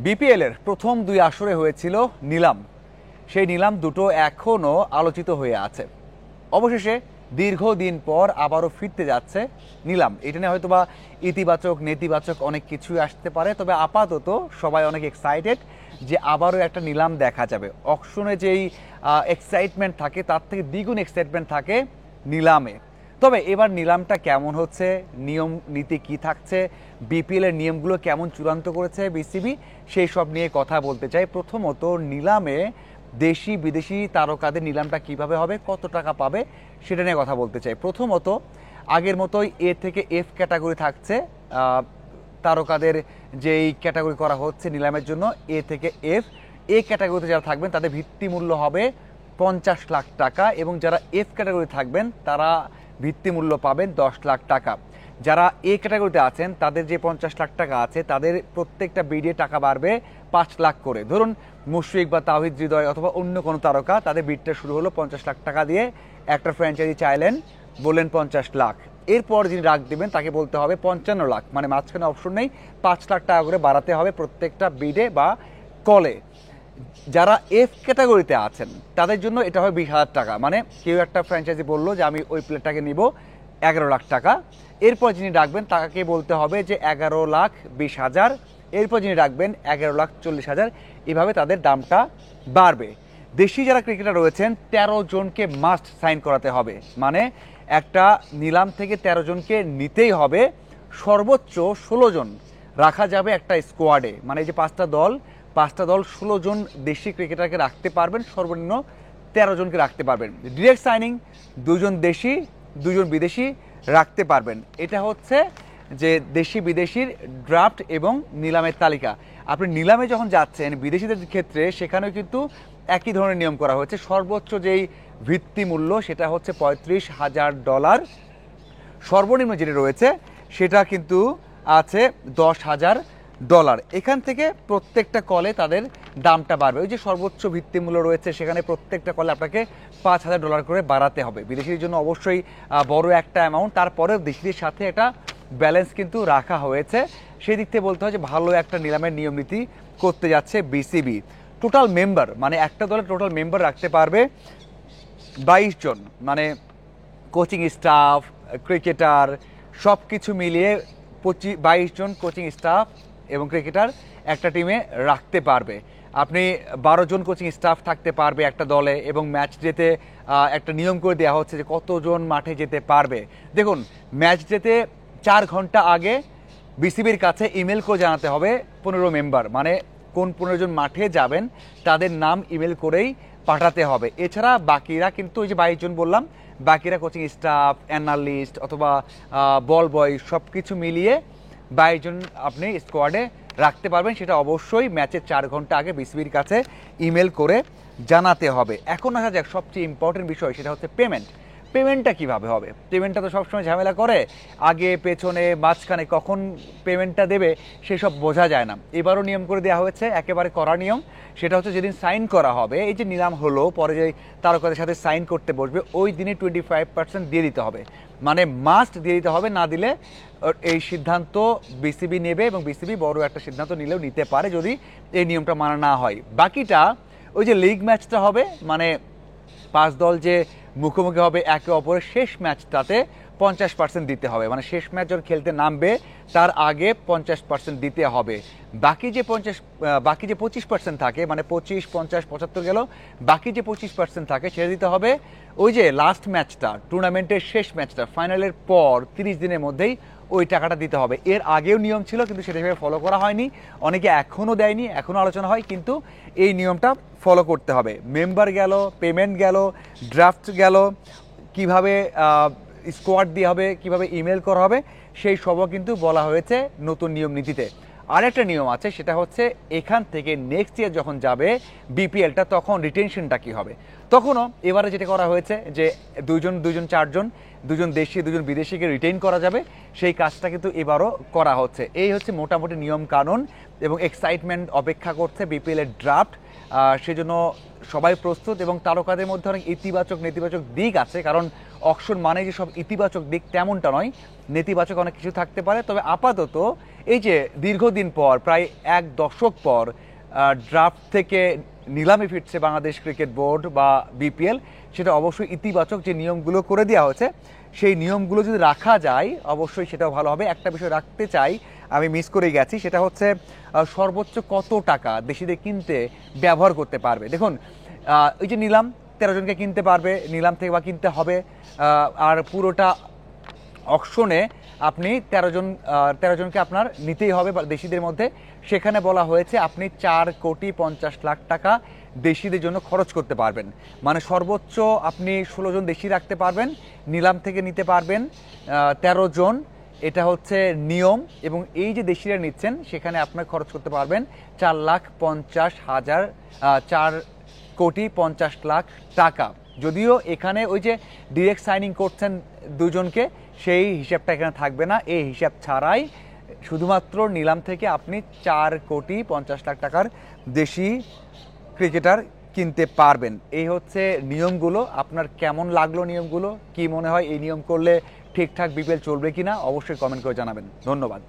BPL এর প্রথম দুই আসরে হয়েছিল নিলাম। সেই নিলাম দুটো এখনো আলোচিত হয়ে আছে। অবশেষে দীর্ঘদিন পর আবারও ফিরতে যাচ্ছে নিলাম। এটা নিয়ে হয়তোবা ইতিবাচক নেতিবাচক অনেক কিছুই আসতে পারে, তবে আপাতত সবাই অনেক এক্সাইটেড যে আবারও একটা নিলাম দেখা যাবে। অকশনে যেই এক্সাইটমেন্ট থাকে তার থেকে দ্বিগুণ এক্সাইটমেন্ট থাকে নিলামে। তবে এবার নিলামটা কেমন হচ্ছে, নিয়ম নীতি কি থাকছে, বিপিএল এর নিয়মগুলো কেমন চূড়ান্ত করেছে বিসিবি, সেই সব নিয়ে কথা বলতে চাই। প্রথমত নিলামে দেশি বিদেশি তারকাদের নিলামটা কিভাবে হবে, কত টাকা পাবে, সেটা নিয়ে কথা বলতে চাই। প্রথমত আগের মতোই এ থেকে এফ ক্যাটাগরি থাকছে। তারকাদের যেই ক্যাটাগরি করা হচ্ছে নিলামের জন্য এ থেকে এফ, এ ক্যাটাগরিতে যারা থাকবেন তাদের ভিত্তি মূল্য হবে 50 লাখ টাকা, এবং যারা এফ ক্যাটাগরি থাকবেন তারা ভিত্তি মূল্য পাবেন 10 লাখ টাকা। যারা এ ক্যাটাগরিতে আছেন তাদের যে 50 লাখ টাকা আছে তাদের প্রত্যেকটা বিডে টাকা বাড়বে 5 লাখ করে। ধরুন মুশফিক বা তাওহিদ হৃদয় অথবা অন্য কোনো তারকা, তাদের বিডটা শুরু হলো 50 লাখ টাকা দিয়ে। একটা ফ্র্যাঞ্চাইজি চাইলেন, বললেন 50 লাখ, এরপর যিনি রাখ দেবেন তাকে বলতে হবে 55 লাখ, মানে মাঝখানে অপশন নেই, 5 লাখ টাকা করে বাড়াতে হবে প্রত্যেকটা বিডে বা কলে। যারা এফ ক্যাটাগরিতে আছেন তাদের জন্য এটা হয় 20,000 টাকা, মানে কেউ একটা ফ্র্যাঞ্চাইজি বললো যে আমি ওই প্লেটটাকে নিব 11 লাখ টাকা, এরপর যিনি ডাকবেন তাকে বলতে হবে যে 11,20,000, এরপর যিনি ডাকবেন 11,40,000, এভাবে তাদের দামটা বাড়বে। দেশি যারা ক্রিকেটার রয়েছেন 13 জনকে মাস্ট সাইন করাতে হবে, মানে একটা নিলাম থেকে 13 জনকে নিতেই হবে। সর্বোচ্চ 16 জন রাখা যাবে একটা স্কোয়াডে, মানে এই যে পাঁচটা দল 16 জন দেশি ক্রিকেটারকে রাখতে পারবেন, সর্বনিম্ন 13 জনকে রাখতে পারবেন। ডিরেক্ট সাইনিং 2 জন দেশি 2 জন বিদেশি রাখতে পারবেন। এটা হচ্ছে যে দেশি বিদেশির ড্রাফট এবং নিলামের তালিকা। আপনি নিলামে যখন যাচ্ছেন বিদেশিদের ক্ষেত্রে সেখানেও কিন্তু একই ধরনের নিয়ম করা হয়েছে। সর্বোচ্চ যেই ভিত্তি মূল্য সেটা হচ্ছে $35,000, সর্বনিম্ন যেটা রয়েছে সেটা কিন্তু আছে $10,000। এখান থেকে প্রত্যেকটা কলে তাদের দামটা বাড়বে। ওই যে সর্বোচ্চ ভিত্তিমূল্য রয়েছে সেখানে প্রত্যেকটা কলে আপনাকে $5,000 করে বাড়াতে হবে। বিদেশিদের জন্য অবশ্যই বড় একটা অ্যামাউন্ট, তারপরেও দেশিদের সাথে একটা ব্যালেন্স কিন্তু রাখা হয়েছে। সেই দিক থেকে বলতে হয় যে ভালো একটা নিলামের নিয়ম নীতি করতে যাচ্ছে বিসিবি। টোটাল মেম্বার, মানে একটা দলে টোটাল মেম্বার রাখতে পারবে 22 জন, মানে কোচিং স্টাফ, ক্রিকেটার সব কিছু মিলিয়ে 22 জন কোচিং স্টাফ এবং ক্রিকেটার একটা টিমে রাখতে পারবে। আপনি 12 জন কোচিং স্টাফ থাকতে পারবে একটা দলে, এবং ম্যাচ ডেতে একটা নিয়ম করে দেওয়া হচ্ছে যে কতজন মাঠে যেতে পারবে। দেখুন, ম্যাচ ডেতে 4 ঘন্টা আগে বিসিবির কাছে ইমেল করে জানাতে হবে 15 মেম্বার, মানে কোন 15 জন মাঠে যাবেন তাদের নাম ইমেল করেই পাঠাতে হবে। এছাড়া বাকিরা কিন্তু ওই যে 22 জন বললাম, বাকিরা কোচিং স্টাফ, অ্যানালিস্ট অথবা বল বয় সব কিছু মিলিয়ে 22 জন আপনি স্কোয়াডে রাখতে পারবেন। সেটা অবশ্যই ম্যাচের 4 ঘন্টা আগে বিসিবির কাছে ইমেল করে জানাতে হবে। এখন আসা যাক সবচেয়ে ইম্পর্টেন্ট বিষয়, সেটা হচ্ছে পেমেন্টটা কিভাবে হবে। পেমেন্টটা তো সবসময় ঝামেলা করে, আগে পেছনে মাঝখানে কখন পেমেন্টটা দেবে সেসব বোঝা যায় না। এবারও নিয়ম করে দেওয়া হয়েছে, একেবারে কড়া নিয়ম। সেটা হচ্ছে যেদিন সাইন করা হবে, এই যে নিলাম হলো পরে যে তারকাদের সাথে সাইন করতে বসবে ওই দিনে 25% দিয়ে দিতে হবে, মানে মাস্ট দিয়ে দিতে হবে। না দিলে এই সিদ্ধান্ত বিসিবি নেবে, এবং বিসিবি বড় একটা সিদ্ধান্ত নিলেও নিতে পারে যদি এই নিয়মটা মানা না হয়। বাকিটা ওই যে লিগ ম্যাচটা হবে, মানে 5 দল যে মুখোমুখি হবে একে অপরের, শেষ ম্যাচটাতে 50% দিতে হবে, মানে শেষ ম্যাচ যখন খেলতে নামবে তার আগে 50% দিতে হবে। বাকি যে 25% থাকে, মানে 25, 50, 75 গেল, বাকি যে 25% থাকে সেটা দিতে হবে ওই যে লাস্ট ম্যাচটা, টুর্নামেন্টের শেষ ম্যাচটা, ফাইনালের পর 30 দিনের মধ্যেই ওই টাকাটা দিতে হবে। এর আগেও নিয়ম ছিল কিন্তু সেটা সেভাবে ফলো করা হয়নি, অনেকে এখনও দেয়নি, এখনও আলোচনা হয়, কিন্তু এই নিয়মটা ফলো করতে হবে। মেম্বার গেল, পেমেন্ট গেল, ড্রাফট গেল, কিভাবে স্কোয়াড দিয়ে হবে, কিভাবে ইমেল করা হবে, সেই সবও কিন্তু বলা হয়েছে নতুন নিয়ম নীতিতে। আরেকটা নিয়ম আছে, সেটা হচ্ছে এখান থেকে নেক্সট ইয়ার যখন যাবে বিপিএলটা তখন রিটেনশনটা কী হবে। তখনও এবারে যেটা করা হয়েছে যে 2 জন 4 জন, 2 জন দেশি 2 জন বিদেশিকে রিটেইন করা যাবে, সেই কাজটা কিন্তু এবারও করা হচ্ছে। এই হচ্ছে মোটামুটি নিয়ম কানুন এবং এক্সাইটমেন্ট অপেক্ষা করছে বিপিএল এর ড্রাফট। সেজন্য সবাই প্রস্তুত এবং তারকাদের মধ্যে অনেক ইতিবাচক নেতিবাচক দিক আছে, কারণ অকশন মানে যে সব ইতিবাচক দিক তেমনটা নয়, নেতিবাচক অনেক কিছু থাকতে পারে। তবে আপাতত এই যে দীর্ঘদিন পর, প্রায় এক দশক পর ড্রাফট থেকে নিলামে ফিরছে বাংলাদেশ ক্রিকেট বোর্ড বা বিপিএল, সেটা অবশ্যই ইতিবাচক। যে নিয়মগুলো করে দেওয়া হয়েছে সেই নিয়মগুলো যদি রাখা যায় অবশ্যই সেটাও ভালো হবে। একটা বিষয় রাখতে চাই, আমি মিস করে গেছি, সেটা হচ্ছে সর্বোচ্চ কত টাকা দেশিদের কিনতে ব্যবহার করতে পারবে। দেখুন ওই যে নিলাম 13 জনকে কিনতে পারবে, নিলাম থেকে বা কিনতে হবে, আর পুরোটা অকশনে আপনি 13 জনকে আপনার নিতেই হবে দেশিদের মধ্যে। সেখানে বলা হয়েছে আপনি 4,50,00,000 টাকা দেশিদের জন্য খরচ করতে পারবেন, মানে সর্বোচ্চ আপনি 16 জন দেশি রাখতে পারবেন, নিলাম থেকে নিতে পারবেন 13 জন, এটা হচ্ছে নিয়ম। এবং এই যে দেশিরা নিচ্ছেন সেখানে আপনার খরচ করতে পারবেন 4,50,000 4,50,00,000 টাকা। যদিও এখানে ওই যে ডিরেক্ট সাইনিং করছেন দুজনকে, সেই হিসাবটা এখানে থাকবে না। এই হিসাব ছাড়াই শুধুমাত্র নিলাম থেকে আপনি 4,50,00,000 টাকার দেশি ক্রিকেটার কিনতে পারবেন। এই হচ্ছে নিয়মগুলো। আপনার কেমন লাগলো নিয়মগুলো? কি মনে হয় এই নিয়ম করলে ঠিকঠাক বিপিএল চলবে কিনা? অবশ্যই কমেন্ট করে জানাবেন। ধন্যবাদ।